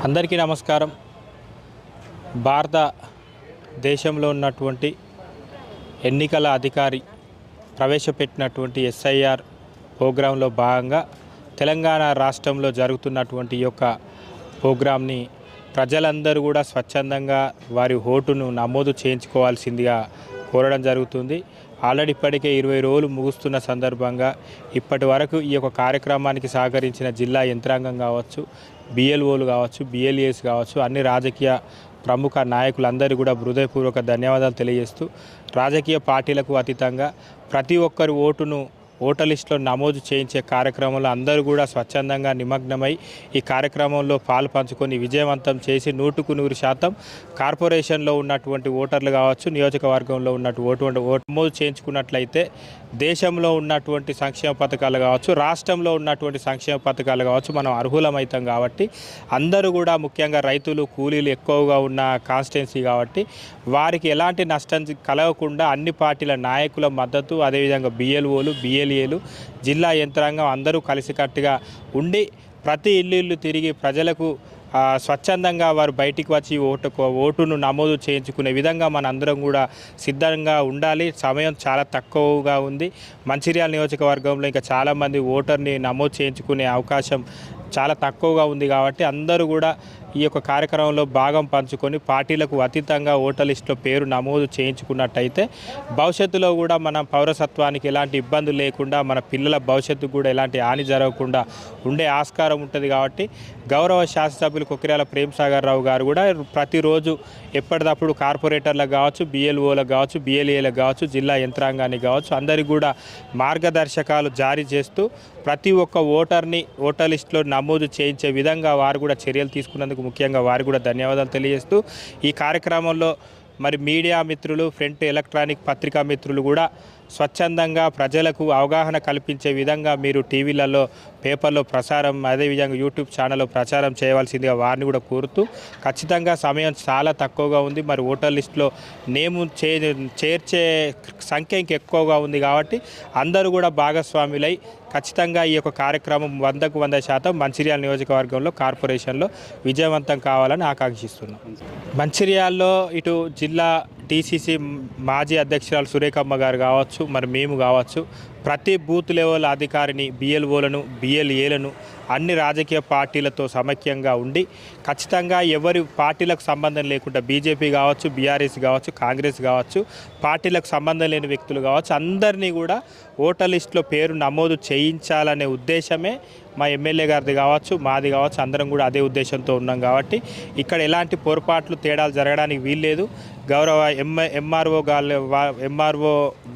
అందరికీ నమస్కారం. భారత దేశంలో ఉన్నటువంటి ఎన్నికల అధికారి ప్రవేశపెట్టినటువంటి ఎస్ఐఆర్ ప్రోగ్రాంలో భాగంగా తెలంగాణ రాష్ట్రంలో జరుగుతున్నటువంటి ఈ యొక్క ప్రోగ్రాంని ప్రజలందరూ కూడా స్వచ్ఛందంగా వారి ఓటును నమోదు చేయించుకోవాల్సిందిగా కోరడం జరుగుతుంది. ఆల్రెడీ ఇప్పటికే 20 రోజులు ముగుస్తున్న సందర్భంగా ఇప్పటి వరకు ఈ యొక్క కార్యక్రమానికి సహకరించిన జిల్లా యంత్రాంగం కావచ్చు, బిఎల్ఓలు కావచ్చు, బిఎల్ఏస్ కావచ్చు, అన్ని రాజకీయ ప్రముఖ నాయకులందరూ కూడా హృదయపూర్వక ధన్యవాదాలు తెలియజేస్తూ రాజకీయ పార్టీలకు అతీతంగా ప్రతి ఒక్కరి ఓటును ఓటర్ లిస్టులో నమోదు చేయించే కార్యక్రమంలో అందరూ కూడా స్వచ్ఛందంగా నిమగ్నమై ఈ కార్యక్రమంలో పాలు పంచుకొని విజయవంతం చేసి 100% కార్పొరేషన్లో ఉన్నటువంటి ఓటర్లు కావచ్చు, నియోజకవర్గంలో ఉన్నటువంటి ఓటు నమోదు చేయించుకున్నట్లయితే దేశంలో ఉన్నటువంటి సంక్షేమ పథకాలు కావచ్చు, రాష్ట్రంలో ఉన్నటువంటి సంక్షేమ పథకాలు కావచ్చు మనం అర్హులమవుతాం. కాబట్టి అందరూ కూడా ముఖ్యంగా రైతులు, కూలీలు ఎక్కువగా ఉన్న కాన్స్టిట్యున్సీ కాబట్టి వారికి ఎలాంటి నష్టం కలగకుండా అన్ని పార్టీల నాయకుల మద్దతు, అదేవిధంగా బిఎల్ఓలు, బిఎల్ఏలు, జిల్లా యంత్రాంగం అందరూ కలిసికట్టుగా ఉండి ప్రతి ఇల్లు తిరిగి ప్రజలకు స్వచ్ఛందంగా వారు బయటికి వచ్చి ఓటును నమోదు చేయించుకునే విధంగా మన అందరం కూడా సిద్ధంగా ఉండాలి. సమయం చాలా తక్కువగా ఉంది. మంచిర్యాల నియోజకవర్గంలో ఇంకా చాలామంది ఓటర్ని నమోదు చేయించుకునే అవకాశం చాలా తక్కువగా ఉంది. కాబట్టి అందరూ కూడా ఈ యొక్క కార్యక్రమంలో భాగం పంచుకొని పార్టీలకు అతీతంగా ఓటర్ లిస్టులో పేరు నమోదు చేయించుకున్నట్టయితే భవిష్యత్తులో కూడా మన పౌరసత్వానికి ఎలాంటి ఇబ్బందులు లేకుండా మన పిల్లల భవిష్యత్తుకు కూడా ఎలాంటి హాని జరగకుండా ఉండే ఆస్కారం ఉంటుంది. కాబట్టి గౌరవ శాసనసభ్యులు కొక్కిరాల ప్రేమ్సాగర్ రావు గారు కూడా ప్రతిరోజు ఎప్పటికప్పుడు కార్పొరేటర్లకు కావచ్చు, బిఎల్ఓలకు కావచ్చు, బిఎల్ఏలకు కావచ్చు, జిల్లా యంత్రాంగానికి కావచ్చు అందరికీ కూడా మార్గదర్శకాలు జారీ చేస్తూ ప్రతి ఒక్క ఓటర్ని ఓటర్ లిస్టులో నమోదు చేయించే విధంగా వారు కూడా చర్యలు తీసుకున్నందుకు ముఖ్యంగా వారు కూడా ధన్యవాదాలు తెలియజేస్తూ ఈ కార్యక్రమంలో మరి మీడియా మిత్రులు, ప్రింట్ ఎలక్ట్రానిక్ పత్రికా మిత్రులు కూడా స్వచ్ఛందంగా ప్రజలకు అవగాహన కల్పించే విధంగా మీరు టీవీలలో, పేపర్లో ప్రసారం, అదేవిధంగా యూట్యూబ్ ఛానల్లో ప్రచారం చేయవలసిందిగా వారిని కూడా కోరుతూ ఖచ్చితంగా సమయం చాలా తక్కువగా ఉంది. మరి ఓటర్ లిస్టులో నేము చేర్చే సంఖ్య ఇంకెక్కువగా ఉంది. కాబట్టి అందరూ కూడా భాగస్వాములై ఖచ్చితంగా ఈ యొక్క కార్యక్రమం 100కు 100% మంచిర్యాల నియోజకవర్గంలో కార్పొరేషన్లో విజయవంతం కావాలని ఆకాంక్షిస్తున్నాం. మంచిర్యాలలో ఇటు జిల్లా టీసీసీ మాజీ అధ్యక్షురాలు సురేఖమ్మ గారు కావచ్చు, మరి మేము కావచ్చు, ప్రతి బూత్ లెవెల్ అధికారిని, బిఎల్ఓలను, బిఎల్ఏలను అన్ని రాజకీయ పార్టీలతో సమైక్యంగా ఉండి ఖచ్చితంగా ఎవరి పార్టీలకు సంబంధం లేకుండా బీజేపీ కావచ్చు, బీఆర్ఎస్ కావచ్చు, కాంగ్రెస్ కావచ్చు, పార్టీలకు సంబంధం లేని వ్యక్తులు కావచ్చు అందరినీ కూడా ఓటర్ లిస్టులో పేరు నమోదు చేయించాలనే ఉద్దేశమే మా ఎమ్మెల్యే గారిది కావచ్చు, మాది కావచ్చు, అందరం కూడా అదే ఉద్దేశంతో ఉన్నాం. కాబట్టి ఇక్కడ ఎలాంటి పొరపాట్లు, తేడాలు జరగడానికి వీల్లేదు. గౌరవ ఎంఆర్ఓ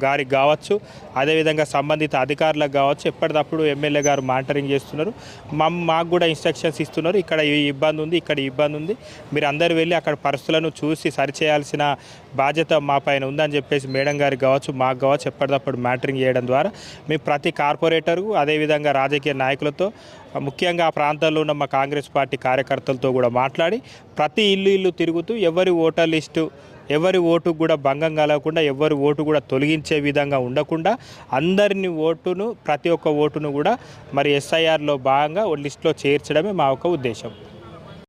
గారికి కావచ్చు, అదేవిధంగా సంబంధిత అధికారులకు కావచ్చు ఎప్పటికప్పుడు ఎమ్మెల్యే గారు మానిటరింగ్ చేస్తున్నారు. మాకు కూడా ఇన్స్ట్రక్షన్స్ ఇస్తున్నారు. ఇక్కడ ఈ ఇబ్బంది ఉంది, ఇక్కడ ఇబ్బంది ఉంది, మీరు అందరూ వెళ్ళి అక్కడ పరిస్థితులను చూసి సరిచేయాల్సిన బాధ్యత మా పైన ఉందని చెప్పేసి మేడం గారికి కావచ్చు, మాకు కావచ్చు ఎప్పటికప్పుడు మానిటరింగ్ చేయడం ద్వారా మేము ప్రతి కార్పొరేటర్కు, అదేవిధంగా రాజకీయ నాయకులతో, ముఖ్యంగా ఆ ప్రాంతాల్లో ఉన్న మా కాంగ్రెస్ పార్టీ కార్యకర్తలతో కూడా మాట్లాడి ప్రతి ఇల్లు తిరుగుతూ ఎవరి ఓటు కూడా భంగం కలగకుండా, ఎవరి ఓటు కూడా తొలగించే విధంగా ఉండకుండా అందరిని ఓటును, ప్రతి ఒక్క ఓటును కూడా మరి ఎస్ఐఆర్లో భాగంగా లిస్టులో చేర్చడమే మా యొక్క ఉద్దేశం.